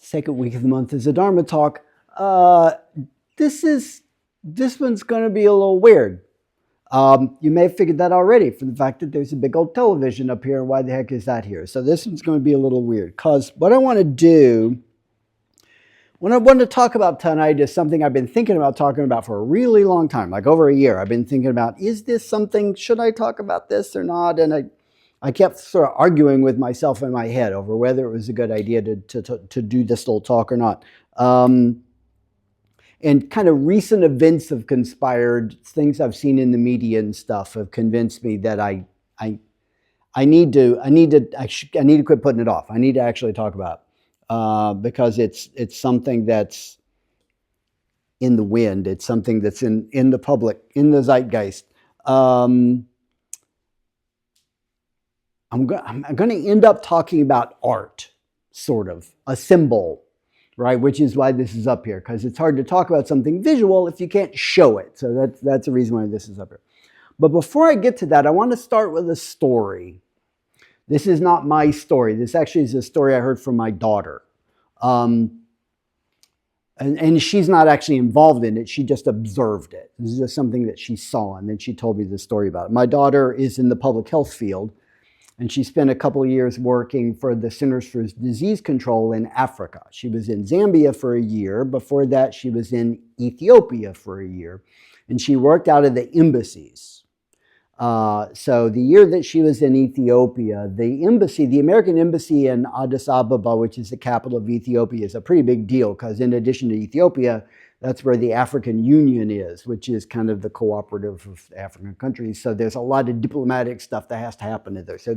second week of the month is a Dharma talk. This one's going to be a little weird. You may have figured that already from the fact that there's a big old television up here. Why the heck is that here? So this one's going to be a little weird because what I want to do, what I want to talk about tonight is something I've been thinking about talking about for a really long time, like over a year. I've been thinking about, is this something, should I talk about this or not? And I kept sort of arguing with myself in my head over whether it was a good idea to do this little talk or not. And kind of recent events have conspired, things I've seen in the media and stuff have convinced me that I need to quit putting it off. I need to actually talk about it because it's something that's in the wind. It's something that's in the public, in the zeitgeist. I'm going to end up talking about art, sort of, a symbol, right? Which is why this is up here, because it's hard to talk about something visual if you can't show it. So that's the reason why this is up here. But before I get to that, I want to start with a story. This is not my story. This actually is a story I heard from my daughter. And she's not actually involved in it. She just observed it. This is just something that she saw, and then she told me the story about it. My daughter is in the public health field, and she spent a couple of years working for the Centers for Disease Control in Africa. She was in Zambia for a year. Before that, she was in Ethiopia for a year, and she worked out of the embassies. So the year that she was in Ethiopia, the American embassy in Addis Ababa, which is the capital of Ethiopia, is a pretty big deal because in addition to Ethiopia, that's where the African Union is, which is kind of the cooperative of African countries. So there's a lot of diplomatic stuff that has to happen in there. So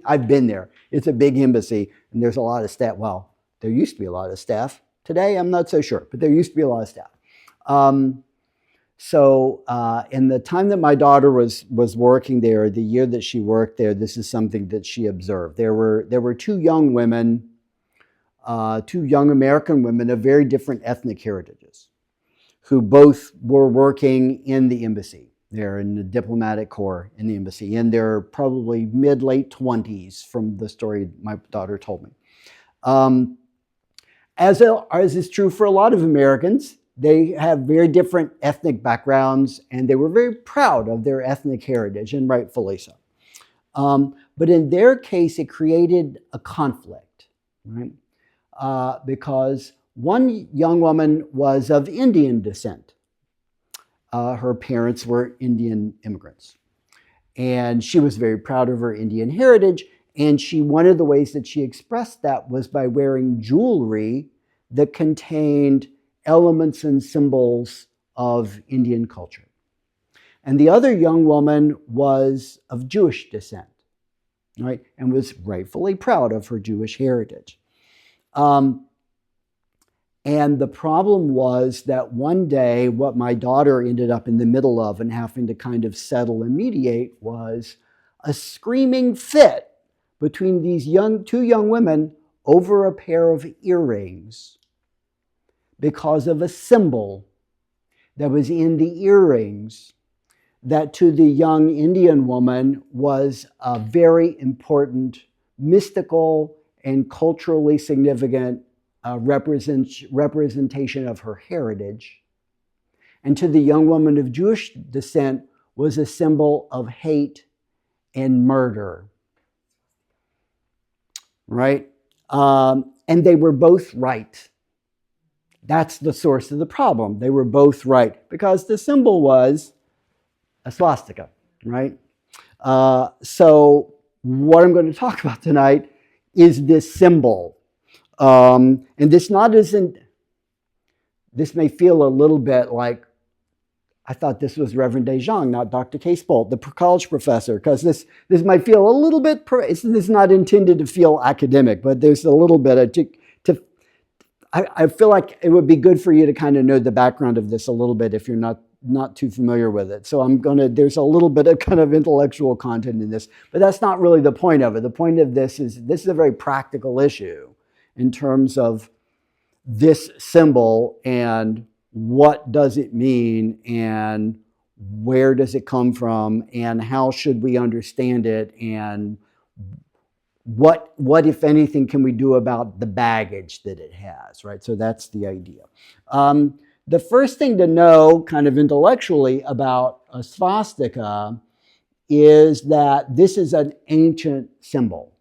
I've been there. It's a big embassy, and there's a lot of staff. Well, there used to be a lot of staff. Today, I'm not so sure, but there used to be a lot of staff. So in the time that my daughter was working there, the year that she worked there, this is something that she observed. There were two young women, two young American women of very different ethnic heritages, who both were working in the embassy. They're in the diplomatic corps in the embassy, and they're probably mid-late 20s from the story my daughter told me. As is true for a lot of Americans, they have very different ethnic backgrounds, and they were very proud of their ethnic heritage, and rightfully so. But in their case, it created a conflict, right? Because one young woman was of Indian descent. Her parents were Indian immigrants. And she was very proud of her Indian heritage, and one of the ways that she expressed that was by wearing jewelry that contained elements and symbols of Indian culture. And the other young woman was of Jewish descent, right? And was rightfully proud of her Jewish heritage. And the problem was that one day, what my daughter ended up in the middle of and having to kind of settle and mediate was a screaming fit between these two young women over a pair of earrings, because of a symbol that was in the earrings that to the young Indian woman was a very important, mystical, and culturally significant representation of her heritage. And to the young woman of Jewish descent was a symbol of hate and murder, right? And they were both right. That's the source of the problem. They were both right because the symbol was a swastika, right? So what I'm going to talk about tonight is this symbol. And this may feel a little bit like, I thought this was Reverend DeJong, not Dr. Case Bolt, the college professor, because this might feel a little bit, this is not intended to feel academic, but there's a little bit of, I feel like it would be good for you to kind of know the background of this a little bit if you're not too familiar with it. So there's a little bit of kind of intellectual content in this, but that's not really the point of it. The point of this is a very practical issue in terms of this symbol and what does it mean and where does it come from and how should we understand it and what if anything can we do about the baggage that it has, right? So that's the idea. The first thing to know kind of intellectually about a swastika is that this is an ancient symbol,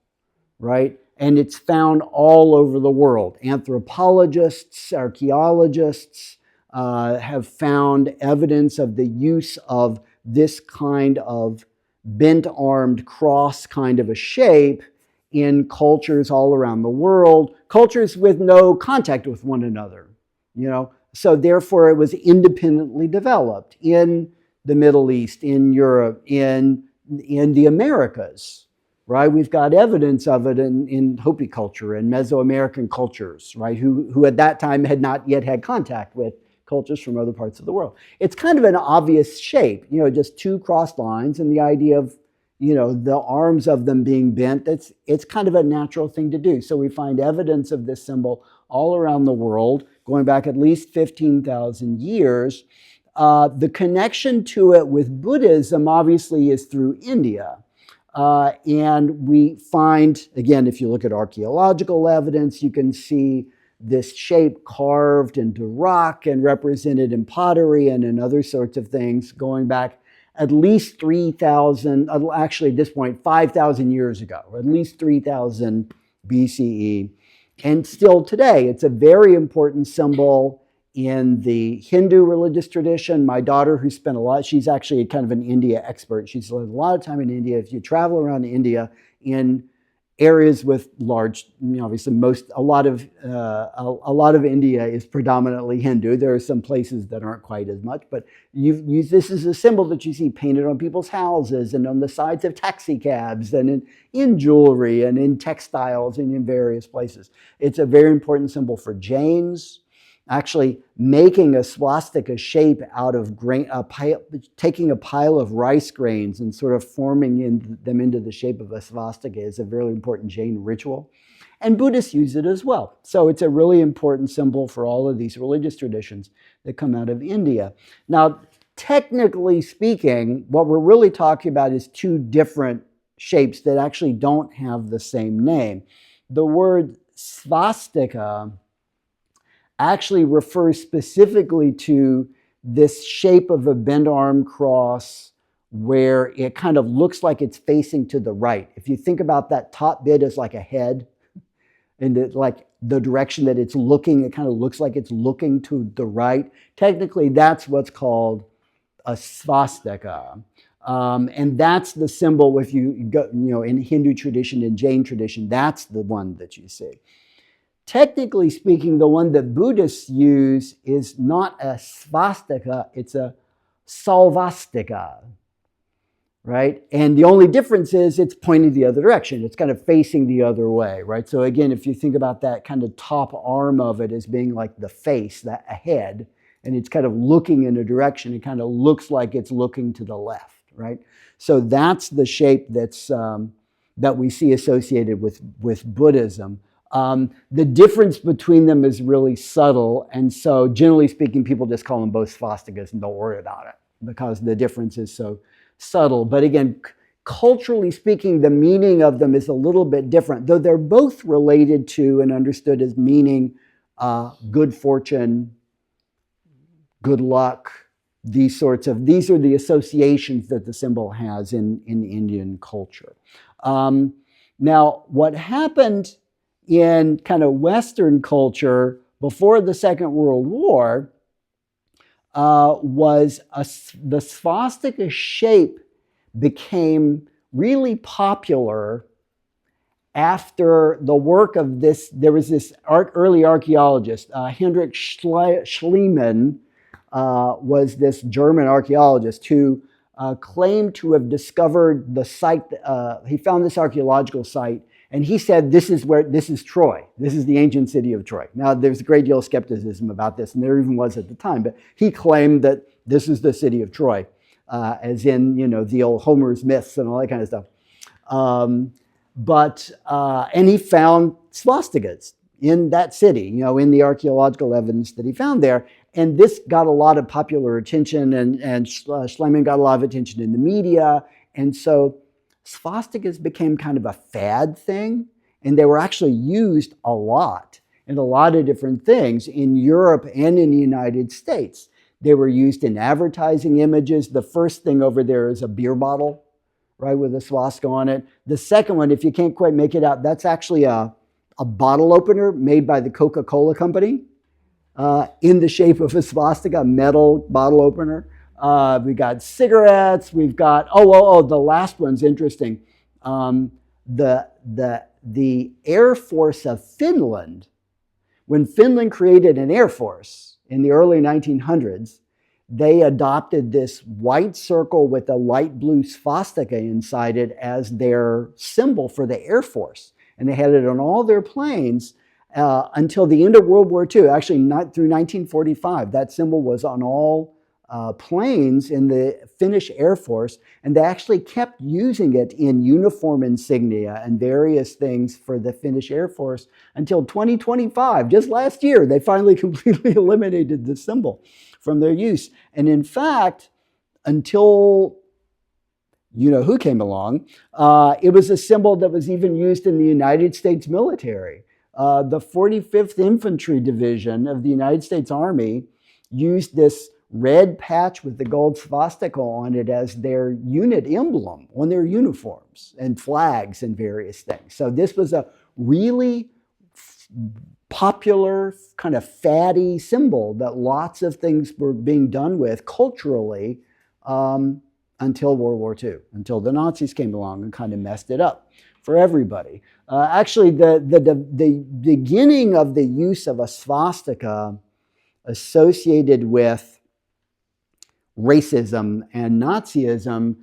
right? And it's found all over the world. Anthropologists, archaeologists have found evidence of the use of this kind of bent-armed cross kind of a shape in cultures all around the world, cultures with no contact with one another, you know. So therefore it was independently developed in the Middle East, in Europe, in the Americas, right? We've got evidence of it in Hopi culture and Mesoamerican cultures, right? Who at that time had not yet had contact with cultures from other parts of the world. It's kind of an obvious shape, you know, just two crossed lines, and the idea of, you know, the arms of them being bent, it's kind of a natural thing to do. So we find evidence of this symbol all around the world, going back at least 15,000 years. The connection to it with Buddhism obviously is through India. And we find, again, if you look at archaeological evidence, you can see this shape carved into rock and represented in pottery and in other sorts of things going back at least 3,000, actually at this point, 5,000 years ago, or at least 3,000 BCE. And still today, it's a very important symbol in the Hindu religious tradition. My daughter, who spent she's actually kind of an India expert. She's lived a lot of time in India. If you travel around India in areas with large, you know, obviously a lot of India is predominantly Hindu. There are some places that aren't quite as much, but this is a symbol that you see painted on people's houses and on the sides of taxi cabs and in jewelry and in textiles and in various places. It's a very important symbol for Jains. Actually, making a swastika shape out of taking a pile of rice grains and sort of forming them into the shape of a swastika is a very important Jain ritual. And Buddhists use it as well. So it's a really important symbol for all of these religious traditions that come out of India. Now, technically speaking, what we're really talking about is two different shapes that actually don't have the same name. The word swastika actually refers specifically to this shape of a bent arm cross where it kind of looks like it's facing to the right. If you think about that top bit as like a head, and like the direction that it's looking, it kind of looks like it's looking to the right. Technically, that's what's called a swastika. And that's the symbol, if you go, you know, in Hindu tradition, in Jain tradition, that's the one that you see. Technically speaking, the one that Buddhists use is not a swastika, it's a salvastika, right? And the only difference is it's pointing the other direction. It's kind of facing the other way, right? So again, if you think about that kind of top arm of it as being like the face, a head, and it's kind of looking in a direction, it kind of looks like it's looking to the left, right? So that's the shape that we see associated with Buddhism. The difference between them is really subtle, and so generally speaking, people just call them both swastikas and don't worry about it because the difference is so subtle. But again, culturally speaking, the meaning of them is a little bit different, though they're both related to and understood as meaning good fortune, good luck, these are the associations that the symbol has in Indian culture. Now, what happened in kind of Western culture before the Second World War was the swastika shape became really popular after the work of this. There was this early archaeologist, Hendrik Schliemann, was this German archaeologist who claimed to have discovered the site. He found this archaeological site, and he said, this is Troy. This is the ancient city of Troy. Now, there's a great deal of skepticism about this, and there even was at the time, but he claimed that this is the city of Troy, as in, you know, the old Homer's myths and all that kind of stuff. And he found swastikas in that city, you know, in the archaeological evidence that he found there. And this got a lot of popular attention, and Schliemann got a lot of attention in the media. And so swastikas became kind of a fad thing, and they were actually used a lot in a lot of different things in Europe and in the United States. They were used in advertising images. The first thing over there is a beer bottle, right, with a swastika on it. The second one, if you can't quite make it out, that's actually a bottle opener made by the Coca-Cola company in the shape of a swastika, a metal bottle opener. We got cigarettes. We've got, the last one's interesting. The Air Force of Finland, when Finland created an Air Force in the early 1900s, they adopted this white circle with a light blue swastika inside it as their symbol for the Air Force. And they had it on all their planes until the end of World War II, actually not through 1945. That symbol was on all planes in the Finnish Air Force, and they actually kept using it in uniform insignia and various things for the Finnish Air Force until 2025. Just last year, they finally completely eliminated the symbol from their use. And in fact, until you know who came along, it was a symbol that was even used in the United States military. The 45th Infantry Division of the United States Army used this red patch with the gold swastika on it as their unit emblem on their uniforms and flags and various things. So this was a really popular, kind of fatty symbol that lots of things were being done with culturally until World War II, until the Nazis came along and kind of messed it up for everybody. Actually, the beginning of the use of a swastika associated with racism and Nazism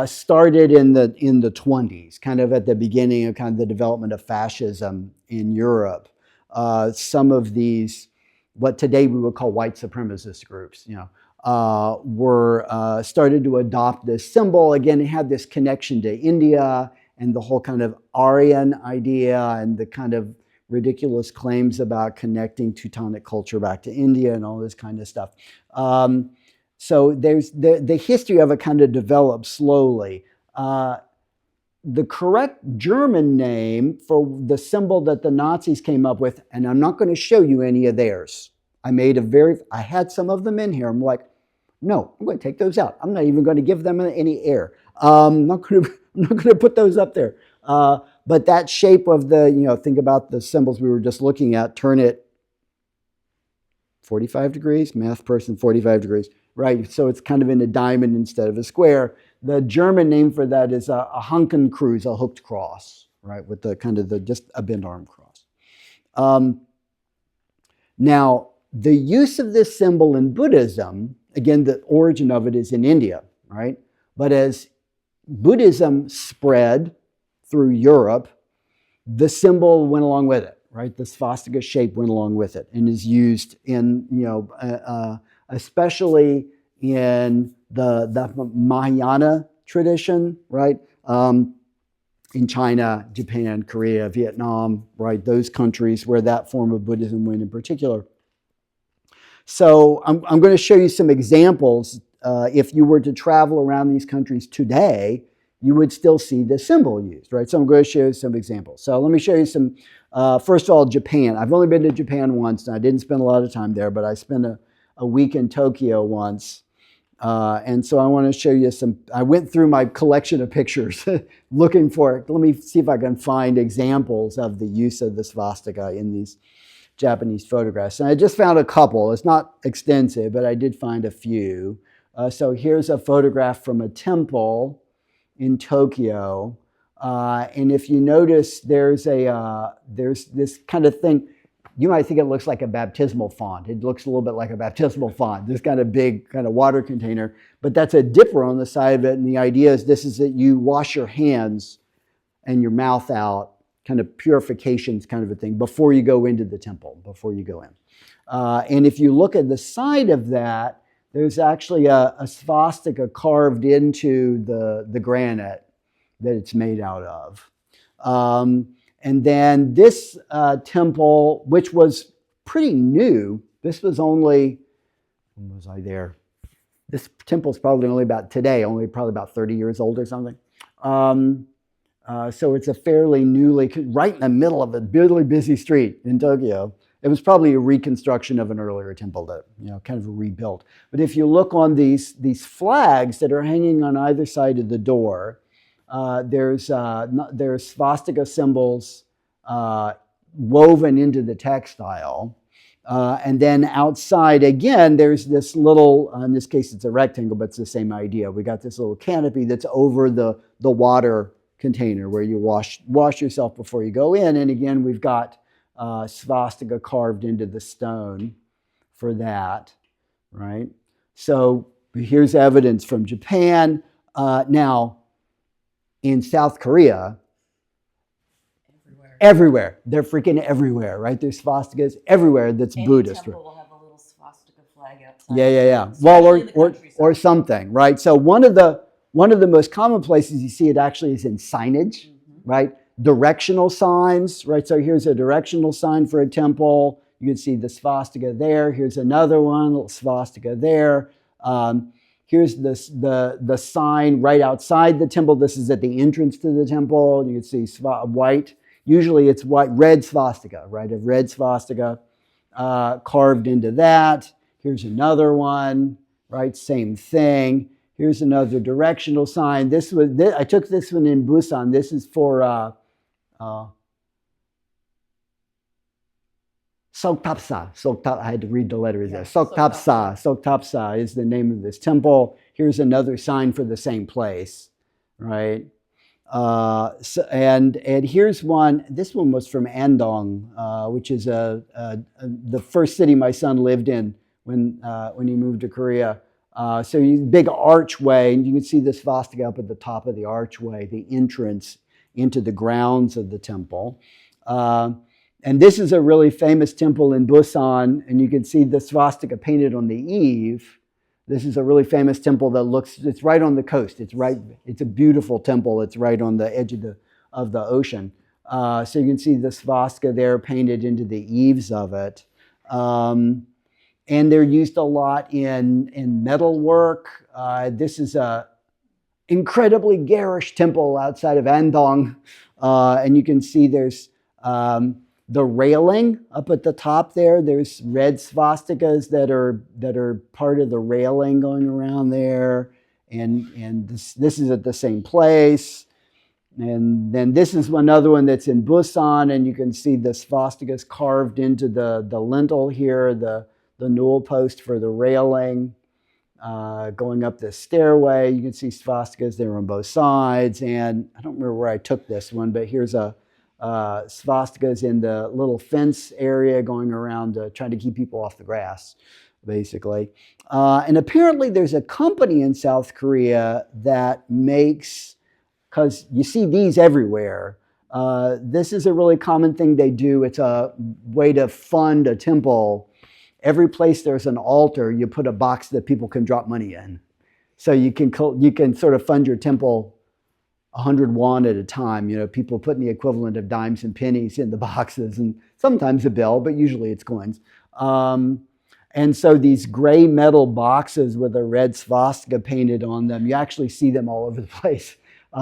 started in the 20s, kind of at the beginning of kind of the development of fascism in Europe. Some of these, what today we would call white supremacist groups, were started to adopt this symbol. Again, it had this connection to India and the whole kind of Aryan idea and the kind of ridiculous claims about connecting Teutonic culture back to India and all this kind of stuff. So there's the history of it kind of developed slowly. The correct German name for the symbol that the Nazis came up with, and I'm not going to show you any of theirs. I had some of them in here. I'm like, no, I'm going to take those out. I'm not even going to give them any air. I'm not going to put those up there. But that shape of the, think about the symbols we were just looking at, turn it 45 degrees, math person, 45 degrees, right? So it's kind of in a diamond instead of a square. The German name for that is a Hakenkreuz, a hooked cross, right? With the kind of just a bent arm cross. Now, the use of this symbol in Buddhism, again, the origin of it is in India, right? But as Buddhism spread through Europe, the symbol went along with it, right? The swastika shape went along with it and is used in, especially in the Mahayana tradition, right? In China, Japan, Korea, Vietnam, right? Those countries where that form of Buddhism went in particular. So I'm going to show you some examples. If you were to travel around these countries today, you would still see this symbol used, right? So I'm going to show you some examples. So let me show you some, first of all, Japan. I've only been to Japan once, and I didn't spend a lot of time there, but I spent a week in Tokyo once. And so I want to show you I went through my collection of pictures looking for it. Let me see if I can find examples of the use of the swastika in these Japanese photographs. And I just found a couple. It's not extensive, but I did find a few. So here's a photograph from a temple in Tokyo. And if you notice, there's this kind of thing. You might think it looks like a baptismal font. It looks a little bit like a baptismal font, this kind of big kind of water container. But that's a dipper on the side of it. And the idea is this is that you wash your hands and your mouth out, kind of purifications kind of a thing, before you go into the temple, before you go in. And if you look at the side of that, there's actually a swastika carved into the granite that it's made out of. And then this temple, which was pretty new, this was only, when was I there? This temple's probably only about 30 years old or something. So it's a fairly right in the middle of a really busy street in Tokyo. It was probably a reconstruction of an earlier temple that, kind of rebuilt. But if you look on these flags that are hanging on either side of the door, there's swastika symbols woven into the textile. And then outside, again, there's this little, in this case it's a rectangle, but it's the same idea. We got this little canopy that's over the water container where you wash yourself before you go in. And again, we've got swastika carved into the stone for that, right? So here's evidence from Japan. Now, in South Korea, everywhere. They're freaking everywhere, right? There's swastikas everywhere that's Any Buddhist. Temple will have a little swastika flag outside. Yeah. Well, or something, right? So one of the most common places you see it actually is in signage, right? Directional signs, right? So here's a directional sign for a temple. You can see the swastika there. Here's another one, little swastika there. Here's the sign right outside the temple. This is at the entrance to the temple. You can see white. Usually it's white, red swastika, right? A red swastika carved into that. Here's another one, right? Same thing. Here's another directional sign. I took this one in Busan. This is for Soktapsa. I had to read the letters there. Soktapsa is the name of this temple. Here's another sign for the same place, right? And here's one. This one was from Andong, which is the first city my son lived in when he moved to Korea. So big archway, and you can see the swastika up at the top of the archway, the entrance into the grounds of the temple. And this is a really famous temple in Busan, and you can see the swastika painted on the eave. This is a really famous temple it's right on the coast. It's a beautiful temple. It's right on the edge of the ocean. So you can see the swastika there painted into the eaves of it. And they're used a lot in metal work. This is a incredibly garish temple outside of Andong. And you can see there's the railing up at the top there. There's red swastikas that are part of the railing going around there. And this is at the same place. And then this is another one that's in Busan, and you can see the swastikas carved into the lintel here, the newel post for the railing. Going up this stairway, you can see swastikas there on both sides. And I don't remember where I took this one, but here's swastikas in the little fence area going around trying to keep people off the grass, basically. And apparently there's a company in South Korea that makes, because you see these everywhere, this is a really common thing they do. It's a way to fund a temple. Every place there's an altar, you put a box that people can drop money in. So you can sort of fund your temple 100 won at a time. People putting the equivalent of dimes and pennies in the boxes, and sometimes a bill, but usually it's coins. And so these gray metal boxes with a red swastika painted on them, you actually see them all over the place.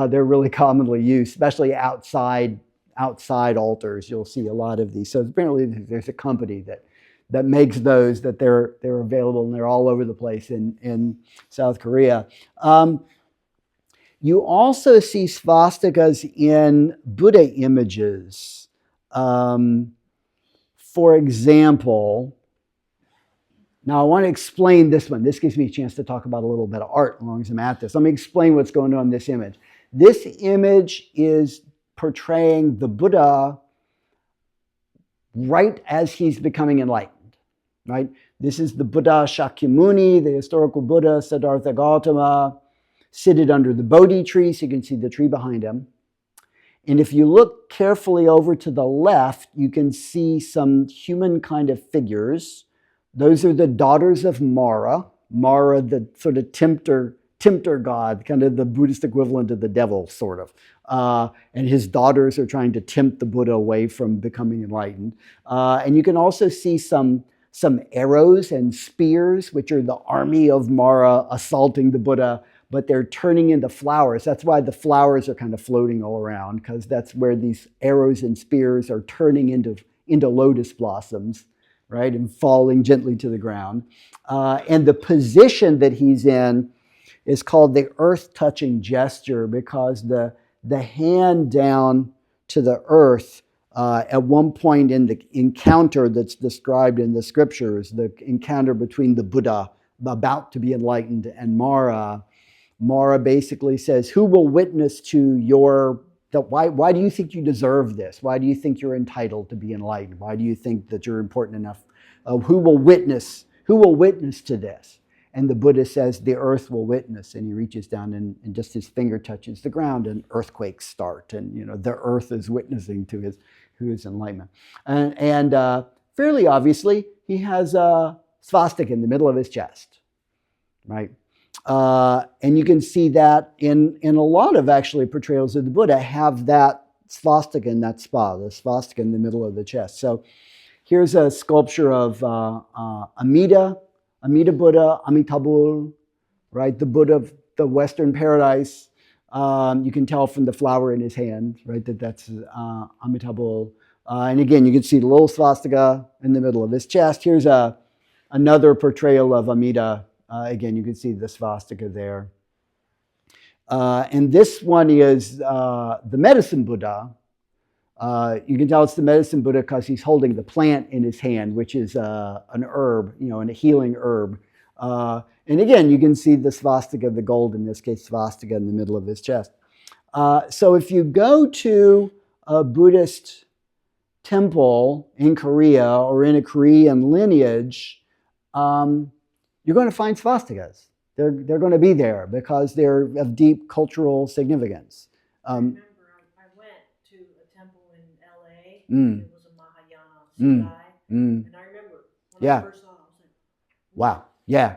They're really commonly used, especially outside altars. You'll see a lot of these. So apparently there's a company that makes those, that they're available, and they're all over the place in South Korea. You also see swastikas in Buddha images. For example, now I want to explain this one. This gives me a chance to talk about a little bit of art as long as I'm at this. Let me explain what's going on in this image. This image is portraying the Buddha right as he's becoming enlightened, right? This is the Buddha Shakyamuni, the historical Buddha Siddhartha Gautama, seated under the Bodhi tree, so you can see the tree behind him. And if you look carefully over to the left, you can see some human kind of figures. Those are the daughters of Mara. Mara, the sort of tempter god, kind of the Buddhist equivalent of the devil, sort of. And his daughters are trying to tempt the Buddha away from becoming enlightened. And you can also see some arrows and spears, which are the army of Mara assaulting the Buddha. but they're turning into flowers. That's why the flowers are kind of floating all around, because that's where these arrows and spears are turning into lotus blossoms, right, and falling gently to the ground. And the position that he's in is called the earth-touching gesture, because the hand down to the earth at one point in the encounter that's described in the scriptures, the encounter between the Buddha about to be enlightened and Mara basically says, who will witness to why do you think you deserve this? Why do you think you're entitled to be enlightened? Why do you think that you're important enough? Who will witness to this? And the Buddha says, the earth will witness. And he reaches down and just his finger touches the ground and earthquakes start. And, the earth is witnessing to his enlightenment. And fairly obviously, he has a swastika in the middle of his chest, right? And you can see that in a lot of actually portrayals of the Buddha have that swastika in that spot, the swastika in the middle of the chest. So here's a sculpture of Amida Buddha, Amitabha, right? The Buddha of the Western paradise. You can tell from the flower in his hand, right, that's Amitabha. And again, you can see the little swastika in the middle of his chest. Here's another portrayal of Amida. Again, you can see the swastika there. And this one is the medicine Buddha. You can tell it's the medicine Buddha because he's holding the plant in his hand, which is an herb, and a healing herb. And again, you can see the swastika, the gold, in this case, swastika in the middle of his chest. So if you go to a Buddhist temple in Korea or in a Korean lineage, you're going to find swastikas. They're going to be there because they're of deep cultural significance. I remember I went to a temple in LA. It was a Mahayana Siddhai. And I remember when I first saw it, I was like, wow. Yeah.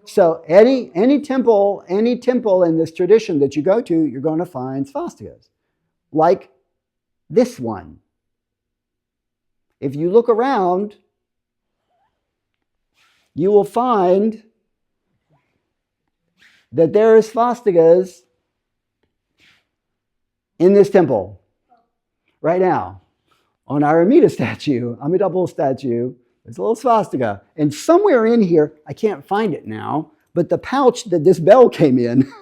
So any temple in this tradition that you go to, you're going to find swastikas. Like this one. If you look around, you will find that there are swastikas in this temple right now. On our Amitabha statue, there's a little swastika. And somewhere in here, I can't find it now, but the pouch that this bell came in,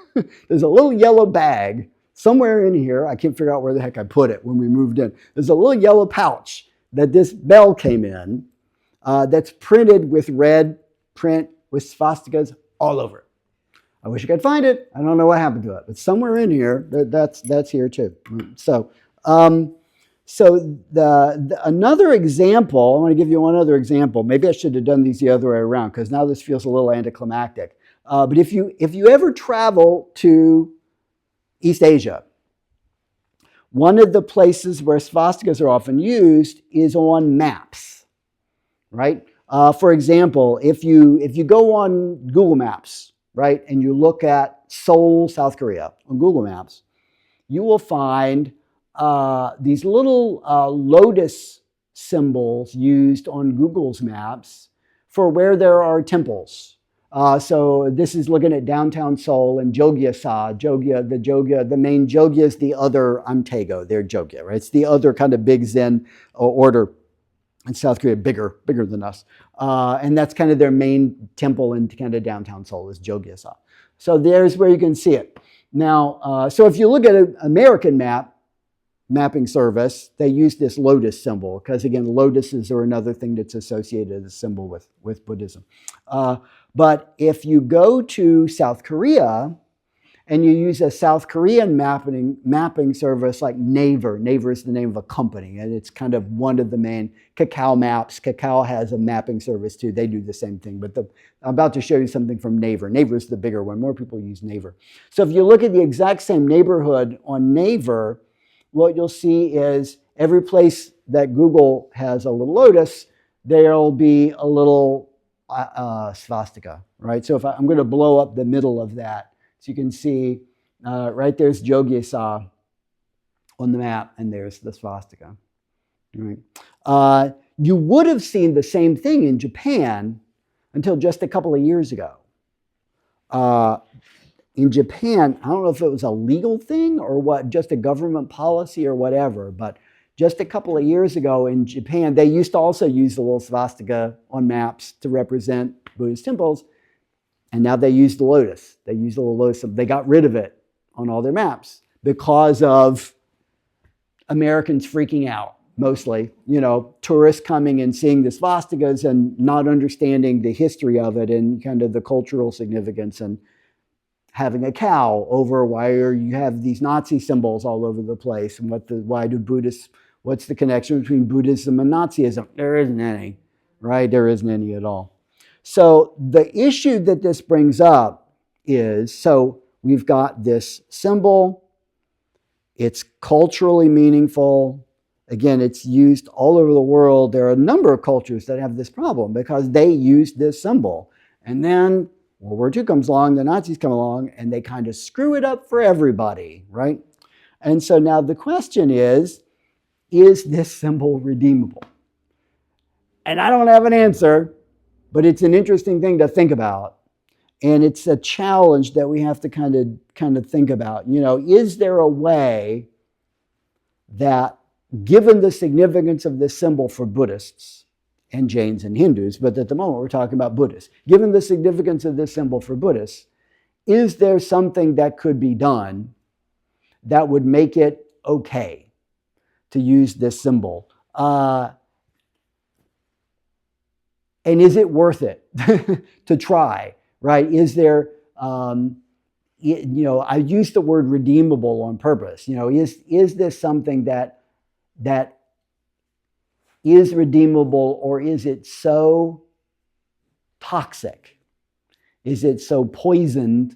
there's a little yellow bag somewhere in here. I can't figure out where the heck I put it when we moved in. There's a little yellow pouch that this bell came in that's printed with red print with swastikas all over it. I wish I could find it. I don't know what happened to it, but somewhere in here, that's here too. So another example, I want to give you one other example. Maybe I should have done these the other way around because now this feels a little anticlimactic. But if you ever travel to East Asia, one of the places where swastikas are often used is on maps, right? For example, if you go on Google Maps, right, and you look at Seoul, South Korea on Google Maps, you will find these little lotus symbols used on Google's maps for where there are temples. So this is looking at downtown Seoul and Jogye-sa. The main Jogye is the other Amtego. They're Jogye, right? It's the other kind of big Zen order in South Korea, bigger than us. And that's kind of their main temple in kind of downtown Seoul is Jogye-sa. So there's where you can see it. Now, so if you look at an American mapping service, they use this lotus symbol because, again, lotuses are another thing that's associated as a symbol with Buddhism. But if you go to South Korea and you use a South Korean mapping service like Naver. Naver is the name of a company, and it's kind of one of the main. Kakao Maps. Kakao has a mapping service too. They do the same thing. But I'm about to show you something from Naver. Naver is the bigger one. More people use Naver. So if you look at the exact same neighborhood on Naver, what you'll see is every place that Google has a little lotus, there'll be a little swastika, right? So if I'm going to blow up the middle of that, so you can see right there's Jogye-sa on the map, and there's the swastika. Right? You would have seen the same thing in Japan until just a couple of years ago. in Japan, I don't know if it was a legal thing or what, just a government policy or whatever, but just a couple of years ago in Japan, they used to also use the little swastika on maps to represent Buddhist temples, and now they use the lotus. They use the little lotus. They got rid of it on all their maps because of Americans freaking out, mostly, tourists coming and seeing the swastikas and not understanding the history of it and kind of the cultural significance, and having a cow over why you have these Nazi symbols all over the place, and what's the connection between Buddhism and Nazism? There isn't any, right? There isn't any at all. So the issue that this brings up is, so we've got this symbol, it's culturally meaningful. Again, it's used all over the world. There are a number of cultures that have this problem because they use this symbol. And then World War II comes along, the Nazis come along, and they kind of screw it up for everybody, right? And so now the question is this symbol redeemable? And I don't have an answer, but it's an interesting thing to think about. And it's a challenge that we have to kind of think about. Is there a way that, given the significance of this symbol for Buddhists and Jains and Hindus, but at the moment we're talking about Buddhists, given the significance of this symbol for Buddhists, is there something that could be done that would make it okay to use this symbol? And is it worth it to try, right? Is there, I use the word redeemable on purpose. Is this something that is redeemable, or is it so toxic? Is it so poisoned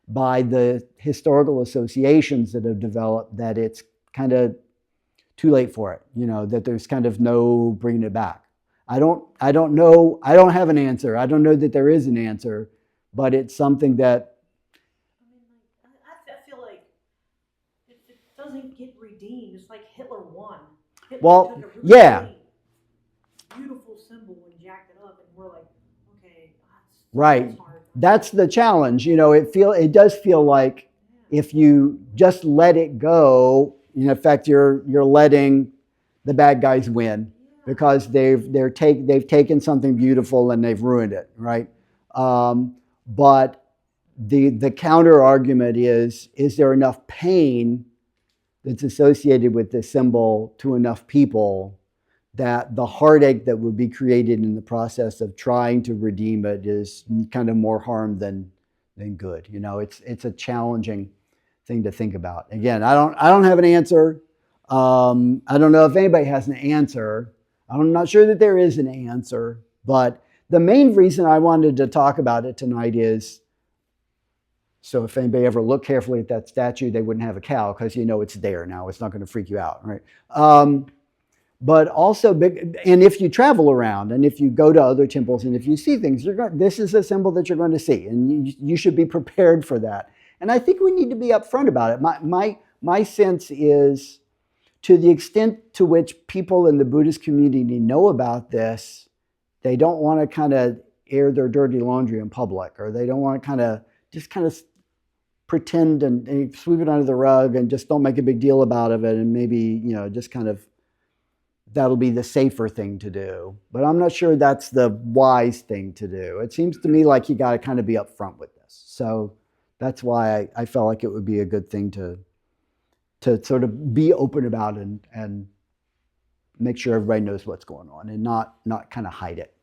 by the historical associations that have developed that it's kind of too late for it, that there's kind of no bringing it back? I don't know. I don't have an answer. I don't know that there is an answer, but it's something that. I feel like it doesn't get redeemed. It's like Hitler won. Hitler Well, took a really beautiful symbol and jacked it up, and we're like, okay, right. hard. That's the challenge. It does feel like if you just let it go, in effect, you're letting the bad guys win. Because they've taken something beautiful and they've ruined it, right? But the counter argument is there enough pain that's associated with this symbol to enough people that the heartache that would be created in the process of trying to redeem it is kind of more harm than good. It's a challenging thing to think about. Again, I don't have an answer. I don't know if anybody has an answer. I'm not sure that there is an answer, but the main reason I wanted to talk about it tonight is, so if anybody ever looked carefully at that statue, they wouldn't have a cow because it's there now. It's not going to freak you out, right? But also, and if you travel around and if you go to other temples and if you see things, this is a symbol that you're going to see, and you should be prepared for that. And I think we need to be upfront about it. My sense is, to the extent to which people in the Buddhist community know about this, they don't want to kind of air their dirty laundry in public, or they don't want to just pretend and sweep it under the rug and just don't make a big deal about it, and maybe just kind of that'll be the safer thing to do. But I'm not sure that's the wise thing to do. It seems to me like you got to kind of be upfront with this. So that's why I felt like it would be a good thing to sort of be open about and make sure everybody knows what's going on and not kind of hide it.